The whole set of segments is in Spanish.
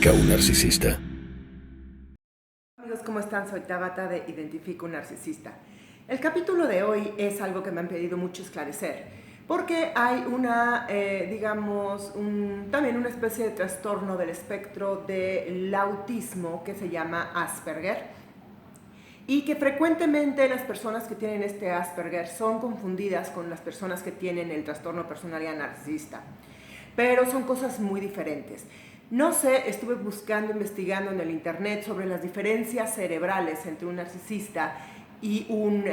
identifica un narcisista? Amigos, ¿cómo están? Soy Tabata de Identifico un Narcisista. El capítulo de hoy es algo que me han pedido mucho esclarecer, porque hay también una especie de trastorno del espectro del autismo que se llama Asperger, y que frecuentemente las personas que tienen este Asperger son confundidas con las personas que tienen el trastorno de personalidad narcisista, pero son cosas muy diferentes. No sé, estuve buscando, investigando en el internet sobre las diferencias cerebrales entre un narcisista y un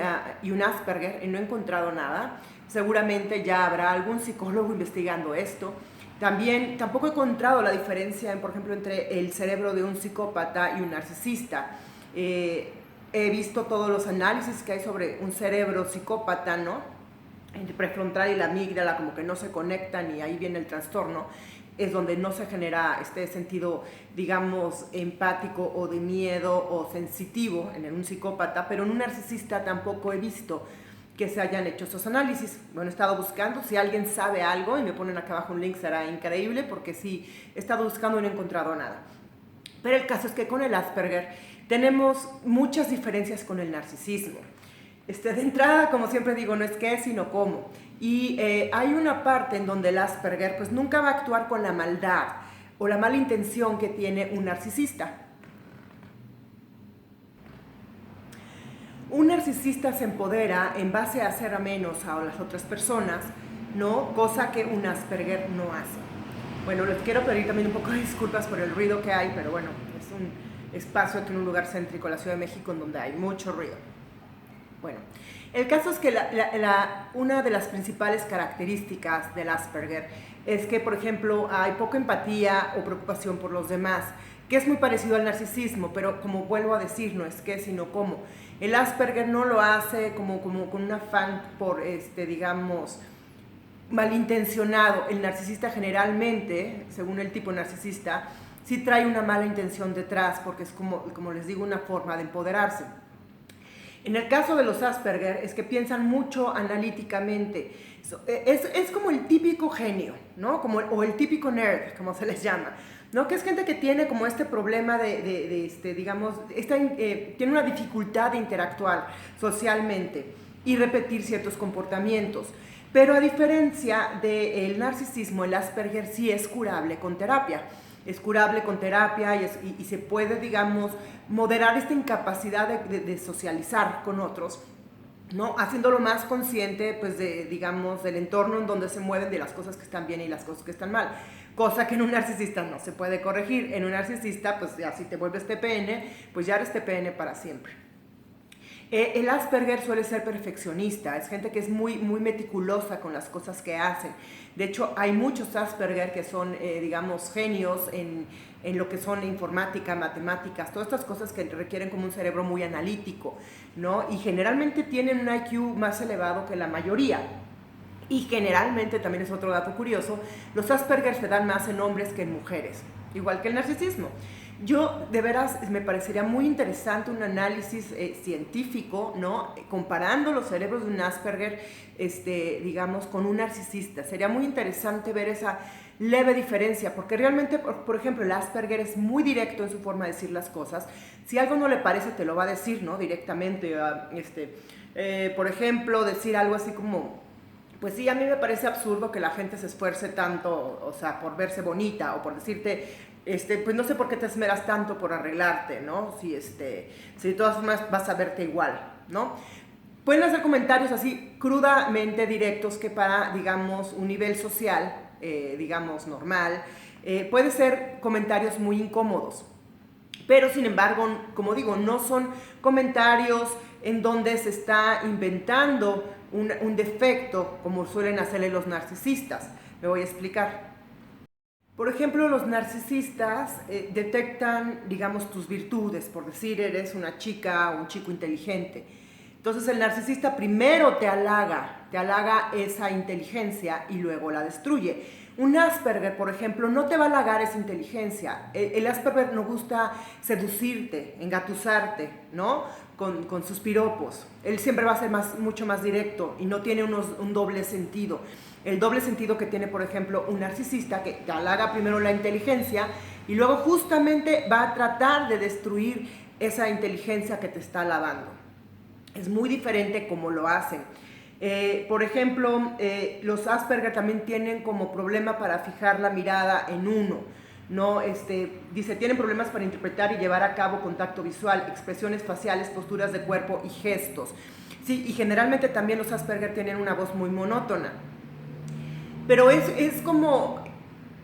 Asperger y no he encontrado nada. Seguramente ya habrá algún psicólogo investigando esto. Tampoco he encontrado la diferencia, por ejemplo, entre el cerebro de un psicópata y un narcisista. He visto todos los análisis que hay sobre un cerebro psicópata, ¿no? El prefrontal y la amígdala como que no se conectan y ahí viene el trastorno. Es donde no se genera este sentido, digamos, empático o de miedo o sensitivo en un psicópata, pero en un narcisista tampoco he visto que se hayan hecho esos análisis. Bueno, he estado buscando, si alguien sabe algo y me ponen acá abajo un link será increíble, porque sí, he estado buscando y no he encontrado nada. Pero el caso es que con el Asperger tenemos muchas diferencias con el narcisismo. De entrada, como siempre digo, no es qué, sino cómo. Y hay una parte en donde el Asperger pues nunca va a actuar con la maldad o la mala intención que tiene un narcisista. Un narcisista se empodera en base a hacer a menos a las otras personas, ¿no? Cosa que un Asperger no hace. Bueno, les quiero pedir también un poco de disculpas por el ruido que hay, pero bueno, es un espacio aquí en un lugar céntrico, la Ciudad de México, en donde hay mucho ruido. Bueno, el caso es que una de las principales características del Asperger es que, por ejemplo, hay poca empatía o preocupación por los demás, que es muy parecido al narcisismo, pero como vuelvo a decir, no es qué, sino cómo. El Asperger no lo hace como con un afán por, digamos, malintencionado. El narcisista generalmente, según el tipo narcisista, sí trae una mala intención detrás, porque es como les digo, una forma de empoderarse. En el caso de los Asperger es que piensan mucho analíticamente. Es como el típico genio, ¿no? O el típico nerd, como se les llama, ¿no? Que es gente que tiene como este problema tiene una dificultad de interactuar socialmente y repetir ciertos comportamientos. Pero a diferencia del narcisismo, el Asperger sí es curable con terapia. Es curable con terapia y se puede, digamos, moderar esta incapacidad de socializar con otros, ¿no? Haciéndolo más consciente, pues, digamos, del entorno en donde se mueven, de las cosas que están bien y las cosas que están mal. Cosa que en un narcisista no se puede corregir. En un narcisista, pues, ya si te vuelves TPN, pues ya eres TPN para siempre. El Asperger suele ser perfeccionista, es gente que es muy, muy meticulosa con las cosas que hacen. De hecho, hay muchos Asperger que son, digamos, genios en lo que son informática, matemáticas, todas estas cosas que requieren como un cerebro muy analítico, ¿no? Y generalmente tienen un IQ más elevado que la mayoría. Y generalmente, también es otro dato curioso, los Asperger se dan más en hombres que en mujeres, igual que el narcisismo. Yo, de veras, me parecería muy interesante un análisis científico, ¿no? Comparando los cerebros de un Asperger, digamos, con un narcisista. Sería muy interesante ver esa leve diferencia, porque realmente, por ejemplo, el Asperger es muy directo en su forma de decir las cosas. Si algo no le parece, te lo va a decir, ¿no? Directamente. Por ejemplo, decir algo así como: pues sí, a mí me parece absurdo que la gente se esfuerce tanto, o sea, por verse bonita o por decirte, pues no sé por qué te esmeras tanto por arreglarte, ¿no? Si de todas formas vas a verte igual, ¿no? Pueden hacer comentarios así crudamente directos que para, digamos, un nivel social, digamos, normal, puede ser comentarios muy incómodos. Pero sin embargo, como digo, no son comentarios en donde se está inventando un defecto como suelen hacerle los narcisistas. Me voy a explicar. Por ejemplo, los narcisistas detectan, digamos, tus virtudes, por decir, eres una chica o un chico inteligente. Entonces el narcisista primero te halaga esa inteligencia y luego la destruye. Un Asperger, por ejemplo, no te va a halagar esa inteligencia. El Asperger no gusta seducirte, engatusarte, ¿no? Con sus piropos. Él siempre va a ser mucho más directo y no tiene un doble sentido. El doble sentido que tiene, por ejemplo, un narcisista que te halaga primero la inteligencia y luego justamente va a tratar de destruir esa inteligencia que te está alabando. Es muy diferente como lo hacen. Por ejemplo, los Asperger también tienen como problema para fijar la mirada en uno, ¿no? Dice, tienen problemas para interpretar y llevar a cabo contacto visual, expresiones faciales, posturas de cuerpo y gestos. Sí, y generalmente también los Asperger tienen una voz muy monótona. Pero es como,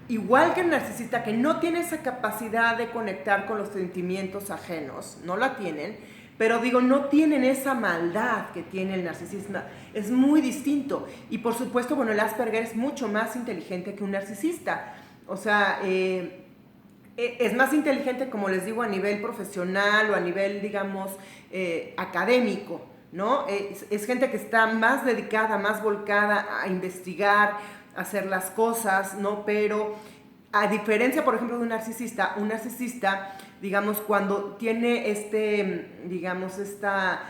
igual que el narcisista, que no tiene esa capacidad de conectar con los sentimientos ajenos, no la tienen, pero digo, no tienen esa maldad que tiene el narcisista, es muy distinto. Y por supuesto, bueno, el Asperger es mucho más inteligente que un narcisista. O sea, es más inteligente, como les digo, a nivel profesional o a nivel, digamos, académico, ¿no? Es gente que está más dedicada, más volcada a investigar, a hacer las cosas, ¿no? Pero a diferencia, por ejemplo, de un narcisista, digamos, cuando tiene digamos, esta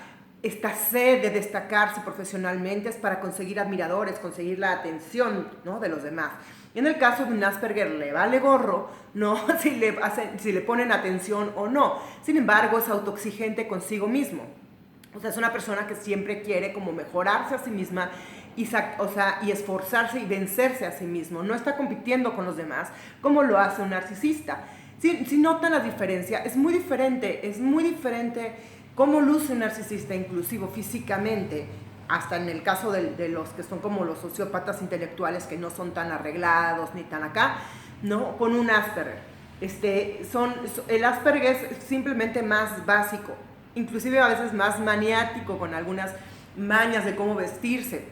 sed de destacarse profesionalmente es para conseguir admiradores, conseguir la atención, ¿no?, de los demás. En el caso de un Asperger le vale gorro, ¿no?, si le ponen atención o no. Sin embargo, es autoexigente consigo mismo. O sea, es una persona que siempre quiere como mejorarse a sí misma y esforzarse y vencerse a sí mismo. No está compitiendo con los demás como lo hace un narcisista. Si notan la diferencia, es muy diferente cómo luce un narcisista, inclusive físicamente, hasta en el caso de los que son como los sociópatas intelectuales, que no son tan arreglados ni tan acá, ¿no?, con un Asperger. El Asperger es simplemente más básico, inclusive a veces más maniático, con algunas mañas de cómo vestirse.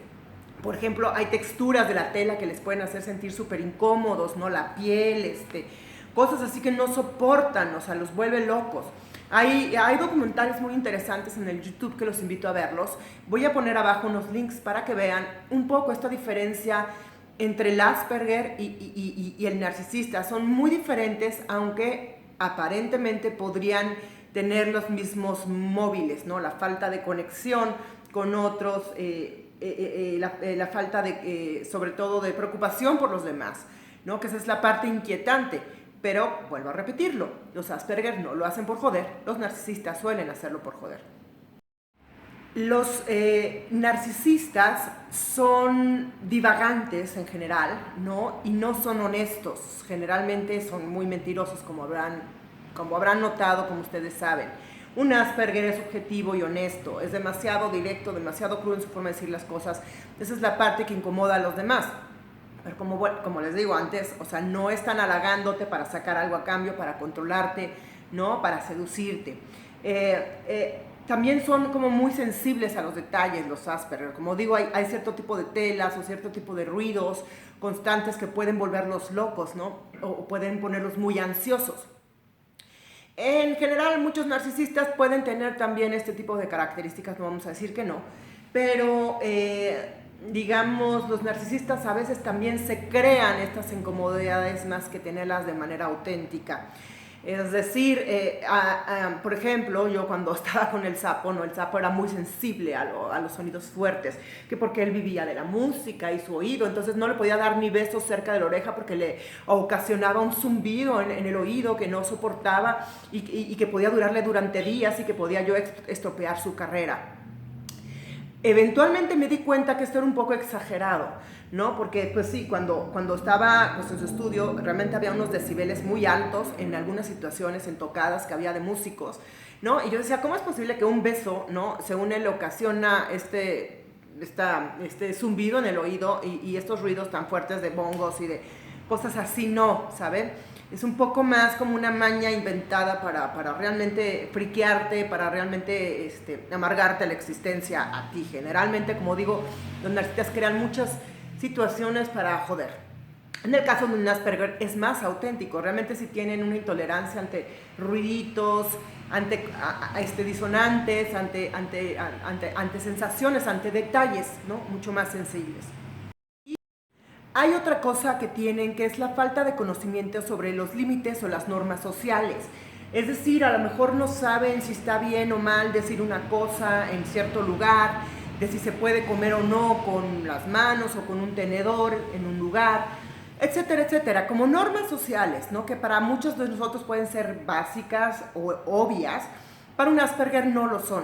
Por ejemplo, hay texturas de la tela que les pueden hacer sentir súper incómodos, ¿no?, la piel, cosas así que no soportan, o sea, los vuelve locos. Hay documentales muy interesantes en el YouTube que los invito a verlos. Voy a poner abajo unos links para que vean un poco esta diferencia entre el Asperger y el narcisista. Son muy diferentes, aunque aparentemente podrían tener los mismos móviles, ¿no? La falta de conexión con otros, la falta de, sobre todo, de preocupación por los demás, ¿no? Que esa es la parte inquietante. Pero, vuelvo a repetirlo, los Asperger no lo hacen por joder, los narcisistas suelen hacerlo por joder. Los narcisistas son divagantes en general, ¿no? Y no son honestos, generalmente son muy mentirosos, como habrán notado, como ustedes saben. Un Asperger es objetivo y honesto, es demasiado directo, demasiado crudo en su forma de decir las cosas. Esa es la parte que incomoda a los demás. Pero como les digo antes, o sea, no están halagándote para sacar algo a cambio, para controlarte, ¿no?, para seducirte. También son como muy sensibles a los detalles los Asperger. Como digo, hay cierto tipo de telas o cierto tipo de ruidos constantes que pueden volverlos locos, ¿no?, o pueden ponerlos muy ansiosos. En general, muchos narcisistas pueden tener también este tipo de características, no vamos a decir que no, pero digamos, los narcisistas a veces también se crean estas incomodidades más que tenerlas de manera auténtica. Es decir, por ejemplo, yo cuando estaba con el Sapo, ¿no?, el Sapo era muy sensible a los sonidos fuertes, que porque él vivía de la música y su oído, entonces no le podía dar ni besos cerca de la oreja porque le ocasionaba un zumbido en el oído que no soportaba y que podía durarle durante días y que podía yo estropear su carrera. Eventualmente me di cuenta que esto era un poco exagerado, ¿no? Porque, pues sí, cuando estaba pues, en su estudio, realmente había unos decibeles muy altos en algunas situaciones, en tocadas que había de músicos, ¿no? Y yo decía, ¿cómo es posible que un beso, ¿no?, según él, ocasiona este zumbido en el oído y estos ruidos tan fuertes de bongos y de cosas así? No, ¿saben? Es un poco más como una maña inventada para realmente friquearte, para realmente amargarte la existencia a ti. Generalmente, como digo, los narcisistas crean muchas situaciones para joder. En el caso de un Asperger es más auténtico, realmente si tienen una intolerancia ante ruiditos, ante disonantes, ante sensaciones, ante detalles, ¿no?, mucho más sensibles. Hay otra cosa que tienen, que es la falta de conocimiento sobre los límites o las normas sociales. Es decir, a lo mejor no saben si está bien o mal decir una cosa en cierto lugar, de si se puede comer o no con las manos o con un tenedor en un lugar. etcétera, etcétera, como normas sociales, ¿no? Que para muchos de nosotros pueden ser básicas o obvias, para un Asperger no lo son.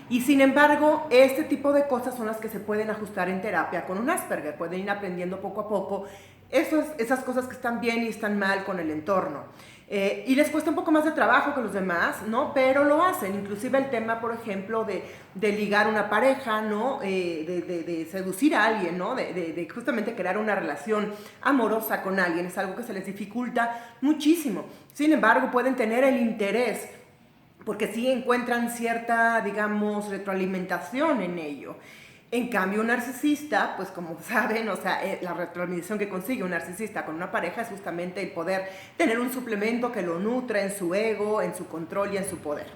Y sin embargo, este tipo de cosas son las que se pueden ajustar en terapia con un Asperger. Pueden ir aprendiendo poco a poco esas cosas que están bien y están mal con el entorno. Y les cuesta un poco más de trabajo que los demás, ¿no? Pero lo hacen. Inclusive el tema, por ejemplo, de ligar una pareja, ¿no? De seducir a alguien, ¿no? De justamente crear una relación amorosa con alguien. Es algo que se les dificulta muchísimo. Sin embargo, pueden tener el interés porque sí encuentran cierta, digamos, retroalimentación en ello. En cambio, un narcisista, pues como saben, o sea, la retroalimentación que consigue un narcisista con una pareja es justamente el poder tener un suplemento que lo nutra en su ego, en su control y en su poder.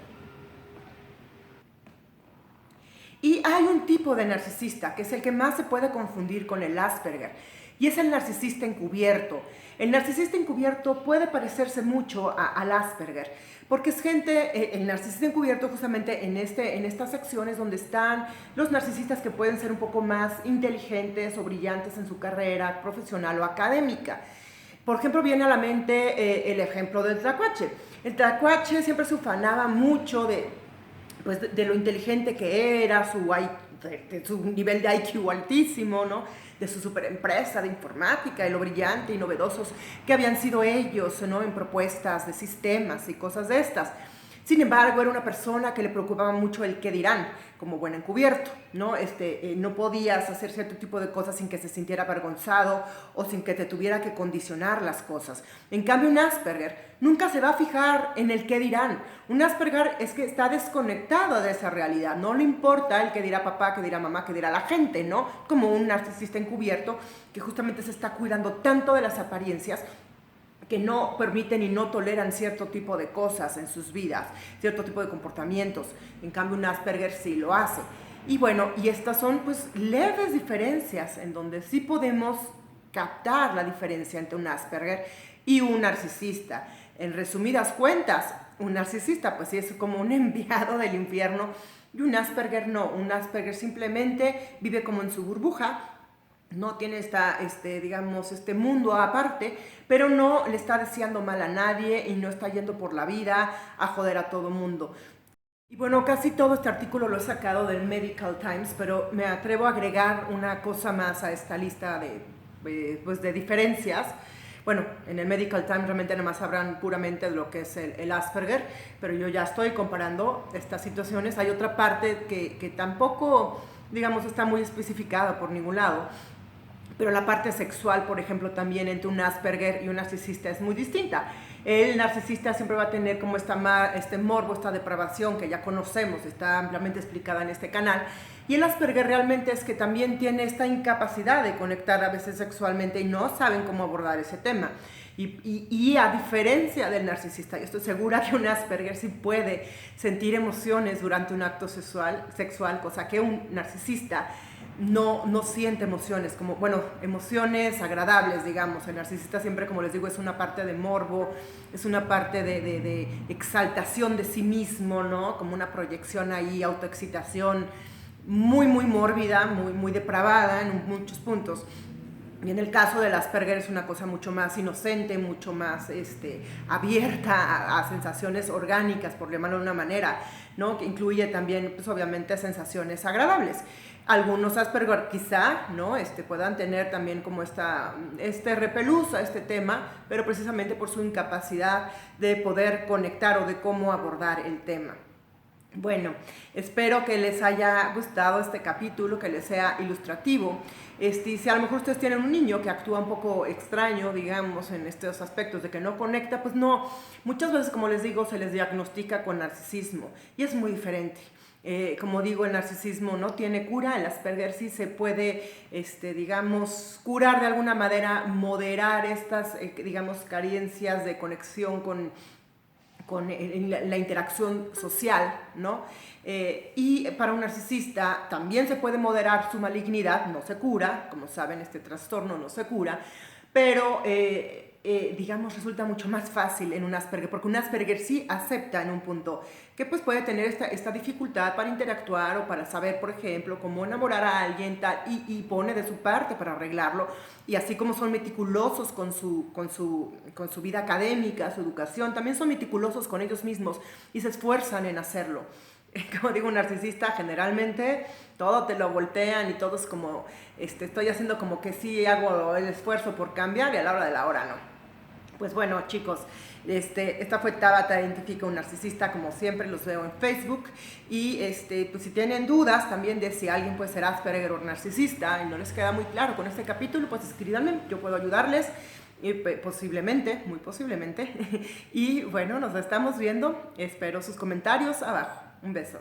Y hay un tipo de narcisista que es el que más se puede confundir con el Asperger, y es el narcisista encubierto. El narcisista encubierto puede parecerse mucho al Asperger, porque es gente, el narcisista encubierto justamente en estas secciones donde están los narcisistas que pueden ser un poco más inteligentes o brillantes en su carrera profesional o académica. Por ejemplo, viene a la mente el ejemplo del tlacuache. El tlacuache siempre se ufanaba mucho de lo inteligente que era, de su nivel de IQ altísimo, ¿no? De su superempresa de informática y lo brillante y novedosos que habían sido ellos, ¿no? En propuestas de sistemas y cosas de estas. Sin embargo, era una persona que le preocupaba mucho el qué dirán, como buen encubierto, ¿no? No podías hacer cierto tipo de cosas sin que se sintiera avergonzado o sin que te tuviera que condicionar las cosas. En cambio, un Asperger nunca se va a fijar en el qué dirán. Un Asperger es que está desconectado de esa realidad. No le importa el qué dirá papá, qué dirá mamá, qué dirá la gente, ¿no? Como un narcisista encubierto que justamente se está cuidando tanto de las apariencias que no permiten y no toleran cierto tipo de cosas en sus vidas, cierto tipo de comportamientos. En cambio, un Asperger sí lo hace. Y bueno, y estas son pues leves diferencias en donde sí podemos captar la diferencia entre un Asperger y un narcisista. En resumidas cuentas, un narcisista pues sí es como un enviado del infierno y un Asperger no. Un Asperger simplemente vive como en su burbuja, no tiene este mundo aparte, pero no le está deseando mal a nadie y no está yendo por la vida a joder a todo mundo. Y bueno, casi todo este artículo lo he sacado del Medical Times, pero me atrevo a agregar una cosa más a esta lista de diferencias. Bueno, en el Medical Times realmente nada más hablan puramente de lo que es el Asperger, pero yo ya estoy comparando estas situaciones. Hay otra parte que tampoco, digamos, está muy especificada por ningún lado, pero la parte sexual, por ejemplo, también entre un Asperger y un narcisista es muy distinta. El narcisista siempre va a tener como este morbo, esta depravación que ya conocemos, está ampliamente explicada en este canal. Y el Asperger realmente es que también tiene esta incapacidad de conectar a veces sexualmente y no saben cómo abordar ese tema. Y a diferencia del narcisista, yo estoy segura que un Asperger sí puede sentir emociones durante un acto sexual, cosa que un narcisista no siente emociones, emociones agradables, digamos. El narcisista siempre, como les digo, es una parte de morbo, es una parte de exaltación de sí mismo, ¿no? Como una proyección ahí, autoexcitación muy, muy mórbida, muy, muy depravada en muchos puntos. Y en el caso del Asperger es una cosa mucho más inocente, mucho más abierta a sensaciones orgánicas, por llamarlo de una manera, ¿no? Que incluye también, pues obviamente, sensaciones agradables. Algunos Asperger quizá, ¿no? Puedan tener también como repelús a este tema, pero precisamente por su incapacidad de poder conectar o de cómo abordar el tema. Bueno, espero que les haya gustado este capítulo, que les sea ilustrativo. Si a lo mejor ustedes tienen un niño que actúa un poco extraño, digamos, en estos aspectos de que no conecta, pues no, muchas veces, como les digo, se les diagnostica con narcisismo y es muy diferente. Como digo, el narcisismo no tiene cura, el Asperger sí se puede, digamos, curar de alguna manera, moderar estas, digamos, carencias de conexión con la interacción social, ¿no? Y para un narcisista también se puede moderar su malignidad, no se cura, como saben, este trastorno no se cura, pero digamos, resulta mucho más fácil en un Asperger, porque un Asperger sí acepta en un punto que pues puede tener esta dificultad para interactuar o para saber, por ejemplo, cómo enamorar a alguien tal, y pone de su parte para arreglarlo, y así como son meticulosos con su vida académica, su educación, también son meticulosos con ellos mismos y se esfuerzan en hacerlo. Como digo, un narcisista generalmente todo te lo voltean y todo es como, estoy haciendo como que sí hago el esfuerzo por cambiar y a la hora de la hora no. Pues bueno, chicos, esta fue Tabata Identifica un Narcisista, como siempre los veo en Facebook, y pues si tienen dudas también de si alguien puede ser Asperger o narcisista y no les queda muy claro con este capítulo, pues escríbanme, yo puedo ayudarles, posiblemente, muy posiblemente, y bueno, nos estamos viendo, espero sus comentarios abajo, un beso.